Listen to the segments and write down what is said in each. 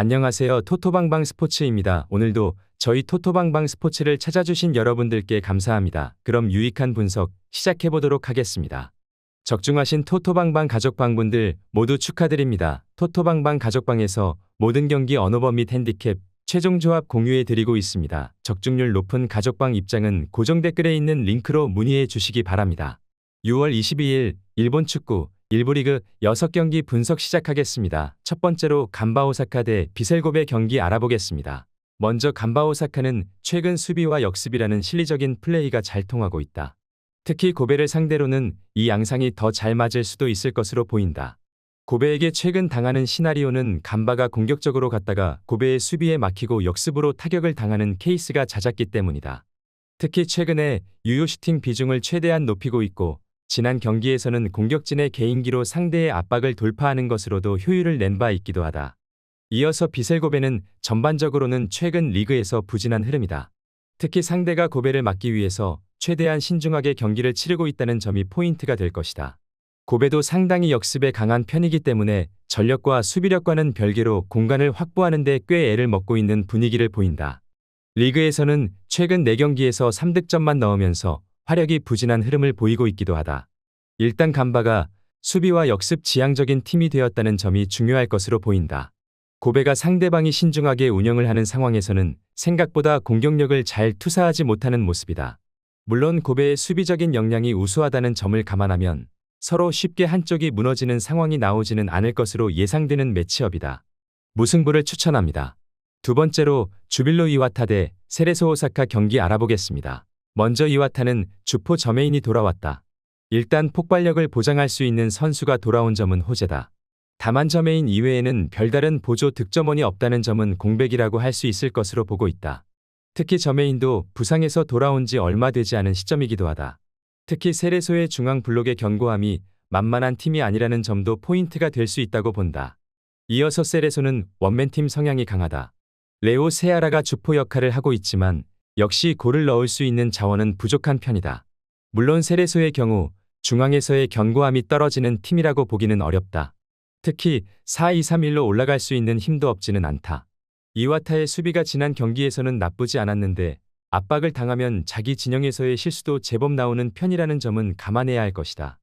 안녕하세요. 토토방방 스포츠입니다. 오늘도 저희 토토방방 스포츠를 찾아주신 여러분들께 감사합니다. 그럼 유익한 분석 시작해보도록 하겠습니다. 적중하신 토토방방 가족방분들 모두 축하드립니다. 토토방방 가족방에서 모든 경기 언어범 및 핸디캡 최종 조합 공유해드리고 있습니다. 적중률 높은 가족방 입장은 고정 댓글에 있는 링크로 문의해 주시기 바랍니다. 6월 22일 일본 축구 1부 리그 6경기 분석 시작하겠습니다. 첫 번째로 간바 오사카 대 비셀고베 경기 알아보겠습니다. 먼저 간바 오사카는 최근 수비와 역습이라는 실리적인 플레이가 잘 통하고 있다. 특히 고베를 상대로는 이 양상이 더 잘 맞을 수도 있을 것으로 보인다. 고베에게 최근 당하는 시나리오는 간바가 공격적으로 갔다가 고베의 수비에 막히고 역습으로 타격을 당하는 케이스가 잦았기 때문이다. 특히 최근에 유효 슈팅 비중을 최대한 높이고 있고 지난 경기에서는 공격진의 개인기로 상대의 압박을 돌파하는 것으로도 효율을 낸 바 있기도 하다. 이어서 비셀고베는 전반적으로는 최근 리그에서 부진한 흐름이다. 특히 상대가 고베를 막기 위해서 최대한 신중하게 경기를 치르고 있다는 점이 포인트가 될 것이다. 고베도 상당히 역습에 강한 편이기 때문에 전력과 수비력과는 별개로 공간을 확보하는 데 꽤 애를 먹고 있는 분위기를 보인다. 리그에서는 최근 4경기에서 3득점만 넣으면서 화력이 부진한 흐름을 보이고 있기도 하다. 일단 간바가 수비와 역습 지향적인 팀이 되었다는 점이 중요할 것으로 보인다. 고베가 상대방이 신중하게 운영을 하는 상황에서는 생각보다 공격력을 잘 투사하지 못하는 모습이다. 물론 고베의 수비적인 역량이 우수하다는 점을 감안하면 서로 쉽게 한쪽이 무너지는 상황이 나오지는 않을 것으로 예상되는 매치업이다. 무승부를 추천합니다. 두 번째로 주빌로 이와타 대 세레소 오사카 경기 알아보겠습니다. 먼저 이와타는 주포 저메인이 돌아왔다. 일단 폭발력을 보장할 수 있는 선수가 돌아온 점은 호재다. 다만 저메인 이외에는 별다른 보조 득점원이 없다는 점은 공백이라고 할 수 있을 것으로 보고 있다. 특히 저메인도 부상에서 돌아온 지 얼마 되지 않은 시점이기도 하다. 특히 세레소의 중앙 블록의 견고함이 만만한 팀이 아니라는 점도 포인트가 될 수 있다고 본다. 이어서 세레소는 원맨팀 성향이 강하다. 레오 세아라가 주포 역할을 하고 있지만 역시 골을 넣을 수 있는 자원은 부족한 편이다. 물론 세레소의 경우 중앙에서의 견고함이 떨어지는 팀이라고 보기는 어렵다. 특히 4-2-3-1로 올라갈 수 있는 힘도 없지는 않다. 이와타의 수비가 지난 경기에서는 나쁘지 않았는데 압박을 당하면 자기 진영에서의 실수도 제법 나오는 편이라는 점은 감안해야 할 것이다.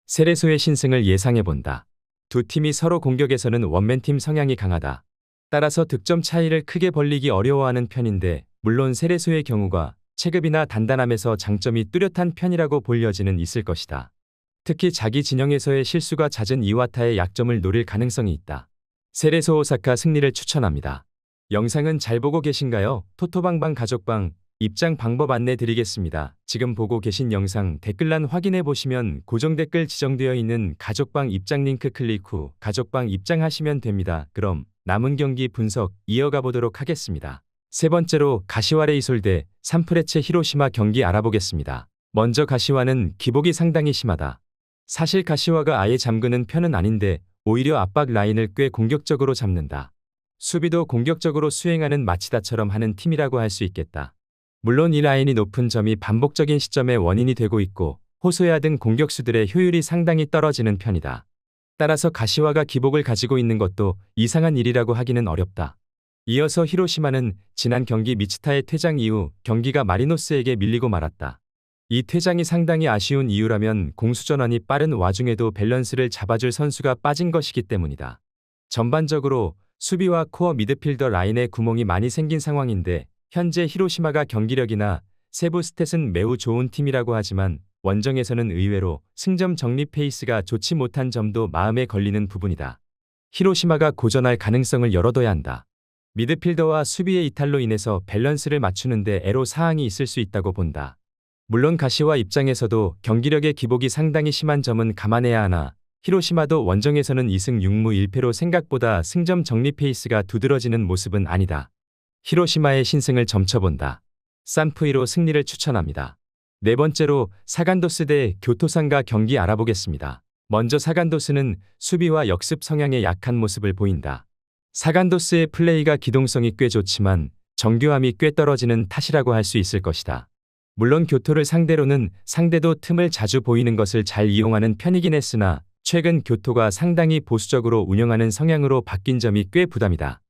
세레소의 신승을 예상해본다. 두 팀이 서로 공격에서는 원맨팀 성향이 강하다. 따라서 득점 차이를 크게 벌리기 어려워하는 편인데 물론 세레소의 경우가 체급이나 단단함에서 장점이 뚜렷한 편이라고 볼 여지는 있을 것이다. 특히 자기 진영에서의 실수가 잦은 이와타의 약점을 노릴 가능성이 있다. 세레소 오사카 승리를 추천합니다. 영상은 잘 보고 계신가요? 토토방방 가족방 입장 방법 안내 드리겠습니다. 지금 보고 계신 영상 댓글란 확인해 보시면 고정 댓글 지정되어 있는 가족방 입장 링크 클릭 후 가족방 입장하시면 됩니다. 그럼 남은 경기 분석 이어가 보도록 하겠습니다. 세 번째로 가시와 레이솔 대 산프레체 히로시마 경기 알아보겠습니다. 먼저 가시와는 기복이 상당히 심하다. 사실 가시와가 아예 잠그는 편은 아닌데 오히려 압박 라인을 꽤 공격적으로 잡는다. 수비도 공격적으로 수행하는 마치다처럼 하는 팀이라고 할 수 있겠다. 물론 이 라인이 높은 점이 반복적인 시점의 원인이 되고 있고 호소야 등 공격수들의 효율이 상당히 떨어지는 편이다. 따라서 가시와가 기복을 가지고 있는 것도 이상한 일이라고 하기는 어렵다. 이어서 히로시마는 지난 경기 미츠타의 퇴장 이후 경기가 마리노스에게 밀리고 말았다. 이 퇴장이 상당히 아쉬운 이유라면 공수전환이 빠른 와중에도 밸런스를 잡아줄 선수가 빠진 것이기 때문이다. 전반적으로 수비와 코어 미드필더 라인에 구멍이 많이 생긴 상황인데 현재 히로시마가 경기력이나 세부 스탯은 매우 좋은 팀이라고 하지만 원정에서는 의외로 승점 정립 페이스가 좋지 못한 점도 마음에 걸리는 부분이다. 히로시마가 고전할 가능성을 열어둬야 한다. 미드필더와 수비의 이탈로 인해서 밸런스를 맞추는데 애로사항이 있을 수 있다고 본다. 물론 가시와 입장에서도 경기력의 기복이 상당히 심한 점은 감안해야 하나 히로시마도 원정에서는 2승 6무 1패로 생각보다 승점 정립 페이스가 두드러지는 모습은 아니다. 히로시마의 신승을 점쳐본다. 산프이로 승리를 추천합니다. 네 번째로 사간도스 대 교토상가 경기 알아보겠습니다. 먼저 사간도스는 수비와 역습 성향에 약한 모습을 보인다. 사간도스의 플레이가 기동성이 꽤 좋지만 정교함이 꽤 떨어지는 탓이라고 할 수 있을 것이다. 물론 교토를 상대로는 상대도 틈을 자주 보이는 것을 잘 이용하는 편이긴 했으나 최근 교토가 상당히 보수적으로 운영하는 성향으로 바뀐 점이 꽤 부담이다.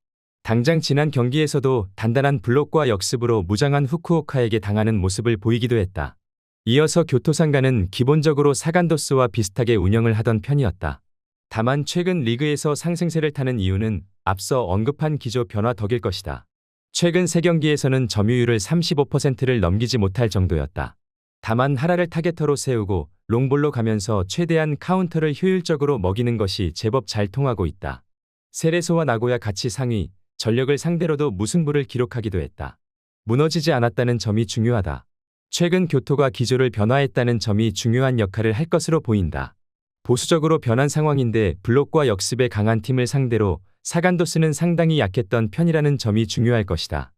당장 지난 경기에서도 단단한 블록과 역습으로 무장한 후쿠오카에게 당하는 모습을 보이기도 했다. 이어서 교토상가는 기본적으로 사간도스와 비슷하게 운영을 하던 편이었다. 다만 최근 리그에서 상승세를 타는 이유는 앞서 언급한 기조 변화 덕일 것이다. 최근 3경기에서는 점유율을 35%를 넘기지 못할 정도였다. 다만 하라를 타겟터로 세우고 롱볼로 가면서 최대한 카운터를 효율적으로 먹이는 것이 제법 잘 통하고 있다. 세레소와 나고야 같이 상위, 전력을 상대로도 무승부를 기록하기도 했다. 무너지지 않았다는 점이 중요하다. 최근 교토가 기조를 변화했다는 점이 중요한 역할을 할 것으로 보인다. 보수적으로 변한 상황인데 블록과 역습에 강한 팀을 상대로 사간도스는 상당히 약했던 편이라는 점이 중요할 것이다.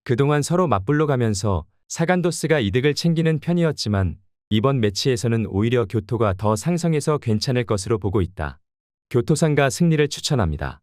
그동안 서로 맞불러 가면서 사간도스가 이득을 챙기는 편이었지만 이번 매치에서는 오히려 교토가 더 상성해서 괜찮을 것으로 보고 있다. 교토상가 승리를 추천합니다.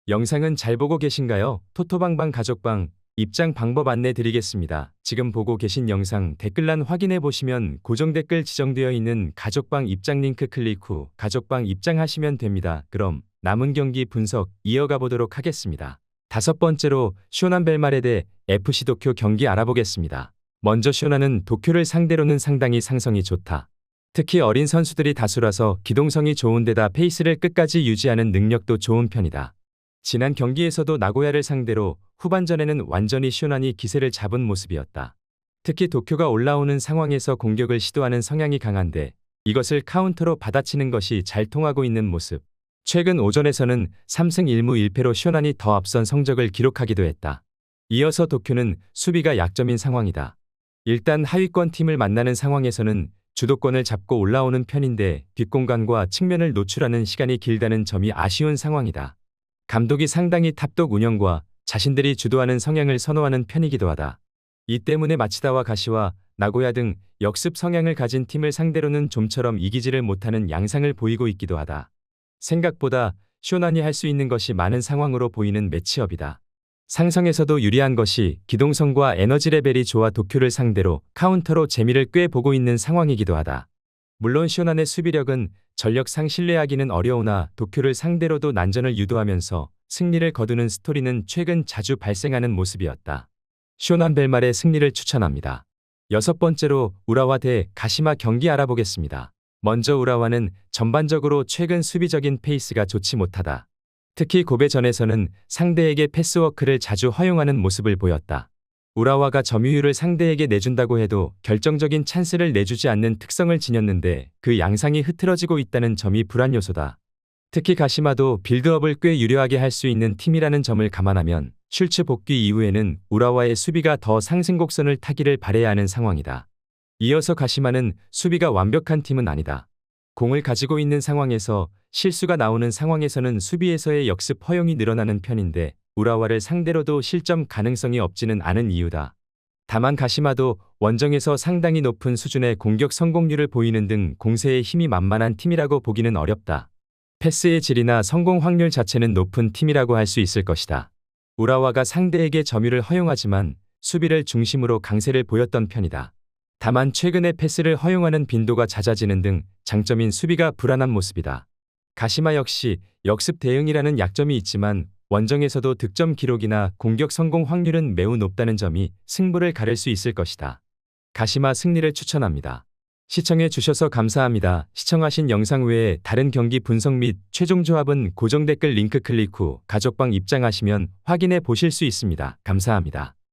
영상은 잘 보고 계신가요? 토토방방 가족방 입장 방법 안내 드리겠습니다. 지금 보고 계신 영상 댓글란 확인해 보시면 고정 댓글 지정되어 있는 가족방 입장 링크 클릭 후 가족방 입장하시면 됩니다. 그럼 남은 경기 분석 이어가 보도록 하겠습니다. 5번째로 쇼난 벨마레 대 FC 도쿄 경기 알아보겠습니다. 먼저 쇼난은 도쿄를 상대로는 상당히 상성이 좋다. 특히 어린 선수들이 다수라서 기동성이 좋은 데다 페이스를 끝까지 유지하는 능력도 좋은 편이다. 지난 경기에서도 나고야를 상대로 후반전에는 완전히 쇼난이 기세를 잡은 모습이었다. 특히 도쿄가 올라오는 상황에서 공격을 시도하는 성향이 강한데 이것을 카운터로 받아치는 것이 잘 통하고 있는 모습. 최근 오전에서는 3승 1무 1패로 쇼난이 더 앞선 성적을 기록하기도 했다. 이어서 도쿄는 수비가 약점인 상황이다. 일단 하위권 팀을 만나는 상황에서는 주도권을 잡고 올라오는 편인데 뒷공간과 측면을 노출하는 시간이 길다는 점이 아쉬운 상황이다. 감독이 상당히 탑독 운영과 자신들이 주도하는 성향을 선호하는 편이기도 하다. 이 때문에 마치다와 가시와 나고야 등 역습 성향을 가진 팀을 상대로는 좀처럼 이기지를 못하는 양상을 보이고 있기도 하다. 생각보다 쇼난이 할 수 있는 것이 많은 상황으로 보이는 매치업이다. 상성에서도 유리한 것이 기동성과 에너지 레벨이 좋아 도쿄를 상대로 카운터로 재미를 꽤 보고 있는 상황이기도 하다. 물론 쇼난의 수비력은 전력상 신뢰하기는 어려우나 도쿄를 상대로도 난전을 유도하면서 승리를 거두는 스토리는 최근 자주 발생하는 모습이었다. 쇼난 벨말의 승리를 추천합니다. 6번째로 우라와 대 가시마 경기 알아보겠습니다. 먼저 우라와는 전반적으로 최근 수비적인 페이스가 좋지 못하다. 특히 고베전에서는 상대에게 패스워크를 자주 허용하는 모습을 보였다. 우라와가 점유율을 상대에게 내준다고 해도 결정적인 찬스를 내주지 않는 특성을 지녔는데 그 양상이 흐트러지고 있다는 점이 불안 요소다. 특히 가시마도 빌드업을 꽤 유려하게 할 수 있는 팀이라는 점을 감안하면 슐츠 복귀 이후에는 우라와의 수비가 더 상승 곡선을 타기를 바라야 하는 상황이다. 이어서 가시마는 수비가 완벽한 팀은 아니다. 공을 가지고 있는 상황에서 실수가 나오는 상황에서는 수비에서의 역습 허용이 늘어나는 편인데 우라와를 상대로도 실점 가능성이 없지는 않은 이유다. 다만 가시마도 원정에서 상당히 높은 수준의 공격 성공률을 보이는 등 공세에 힘이 만만한 팀이라고 보기는 어렵다. 패스의 질이나 성공 확률 자체는 높은 팀이라고 할 수 있을 것이다. 우라와가 상대에게 점유를 허용하지만 수비를 중심으로 강세를 보였던 편이다. 다만 최근에 패스를 허용하는 빈도가 잦아지는 등 장점인 수비가 불안한 모습이다. 가시마 역시 역습 대응이라는 약점이 있지만 원정에서도 득점 기록이나 공격 성공 확률은 매우 높다는 점이 승부를 가를 수 있을 것이다. 가시마 승리를 추천합니다. 시청해 주셔서 감사합니다. 시청하신 영상 외에 다른 경기 분석 및 최종 조합은 고정 댓글 링크 클릭 후 가족방 입장하시면 확인해 보실 수 있습니다. 감사합니다.